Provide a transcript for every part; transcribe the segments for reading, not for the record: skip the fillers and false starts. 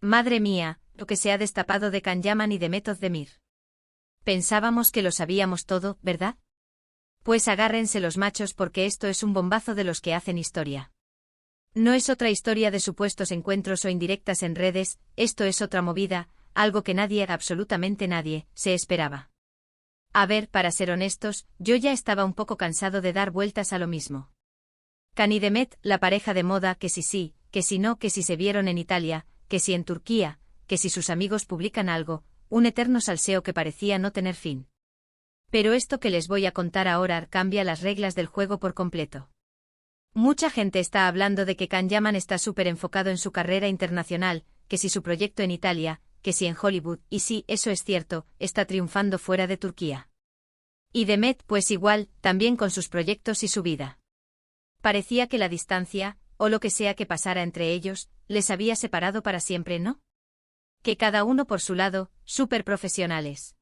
Madre mía, lo que se ha destapado de Can Yaman y de Method Demir. Pensábamos que lo sabíamos todo, ¿verdad? Pues agárrense los machos porque esto es un bombazo de los que hacen historia. No es otra historia de supuestos encuentros o indirectas en redes, esto es otra movida, algo que nadie, absolutamente nadie, se esperaba. A ver, para ser honestos, yo ya estaba un poco cansado de dar vueltas a lo mismo. Can y Demet, la pareja de moda, que si sí, que si no, que si se vieron en Italia, que si en Turquía, que si sus amigos publican algo, un eterno salseo que parecía no tener fin. Pero esto que les voy a contar ahora cambia las reglas del juego por completo. Mucha gente está hablando de que Can Yaman está súper enfocado en su carrera internacional, que si su proyecto en Italia, que si en Hollywood, y sí, eso es cierto, está triunfando fuera de Turquía. Y Demet, pues igual, también con sus proyectos y su vida. Parecía que la distancia, o lo que sea que pasara entre ellos, les había separado para siempre, ¿no? Que cada uno por su lado, súper profesionales.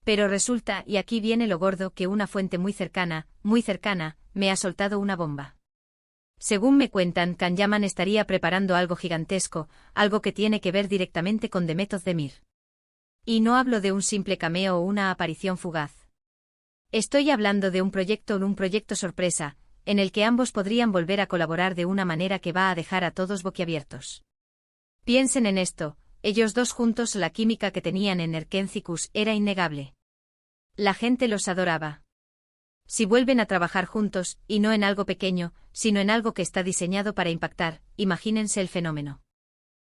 Pero resulta, y aquí viene lo gordo, que una fuente muy cercana, me ha soltado una bomba. Según me cuentan, Can Yaman estaría preparando algo gigantesco, algo que tiene que ver directamente con The Method Demir. Y no hablo de un simple cameo o una aparición fugaz. Estoy hablando de un proyecto sorpresa, en el que ambos podrían volver a colaborar de una manera que va a dejar a todos boquiabiertos. Piensen en esto, ellos dos juntos, la química que tenían en Erkencicus era innegable. La gente los adoraba. Si vuelven a trabajar juntos, y no en algo pequeño, sino en algo que está diseñado para impactar, imagínense el fenómeno.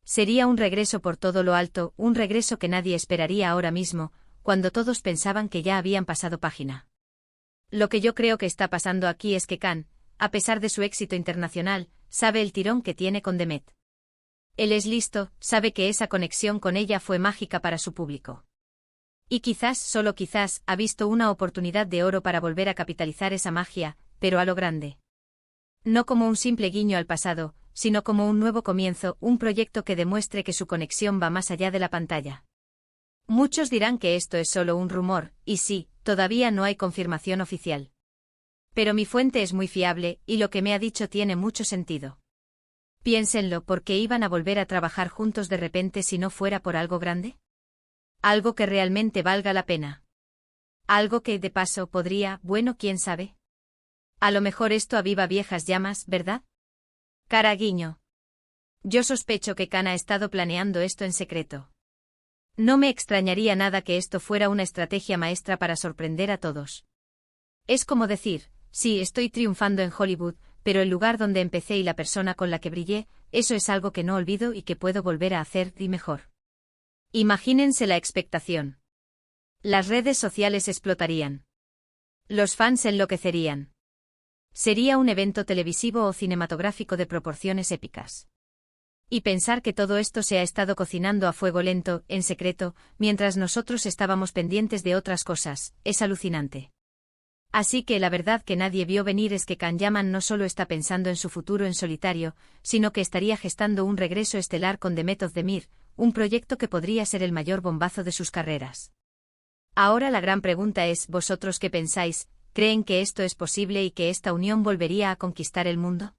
Sería un regreso por todo lo alto, un regreso que nadie esperaría ahora mismo, cuando todos pensaban que ya habían pasado página. Lo que yo creo que está pasando aquí es que Can, a pesar de su éxito internacional, sabe el tirón que tiene con Demet. Él es listo, sabe que esa conexión con ella fue mágica para su público. Y quizás, solo quizás, ha visto una oportunidad de oro para volver a capitalizar esa magia, pero a lo grande. No como un simple guiño al pasado, sino como un nuevo comienzo, un proyecto que demuestre que su conexión va más allá de la pantalla. Muchos dirán que esto es solo un rumor, y sí, todavía no hay confirmación oficial. Pero mi fuente es muy fiable, y lo que me ha dicho tiene mucho sentido. Piénsenlo, ¿por qué iban a volver a trabajar juntos de repente si no fuera por algo grande? Algo que realmente valga la pena. Algo que, de paso, podría, bueno, quién sabe. A lo mejor esto aviva viejas llamas, ¿verdad? Cara guiño. Yo sospecho que Can ha estado planeando esto en secreto. No me extrañaría nada que esto fuera una estrategia maestra para sorprender a todos. Es como decir, sí, estoy triunfando en Hollywood, pero el lugar donde empecé y la persona con la que brillé, eso es algo que no olvido y que puedo volver a hacer y mejor. Imagínense la expectación. Las redes sociales explotarían. Los fans enloquecerían. Sería un evento televisivo o cinematográfico de proporciones épicas. Y pensar que todo esto se ha estado cocinando a fuego lento, en secreto, mientras nosotros estábamos pendientes de otras cosas, es alucinante. Así que la verdad que nadie vio venir es que Can Yaman no solo está pensando en su futuro en solitario, sino que estaría gestando un regreso estelar con The Method Demir, un proyecto que podría ser el mayor bombazo de sus carreras. Ahora la gran pregunta es, ¿vosotros qué pensáis? ¿Creen que esto es posible y que esta unión volvería a conquistar el mundo?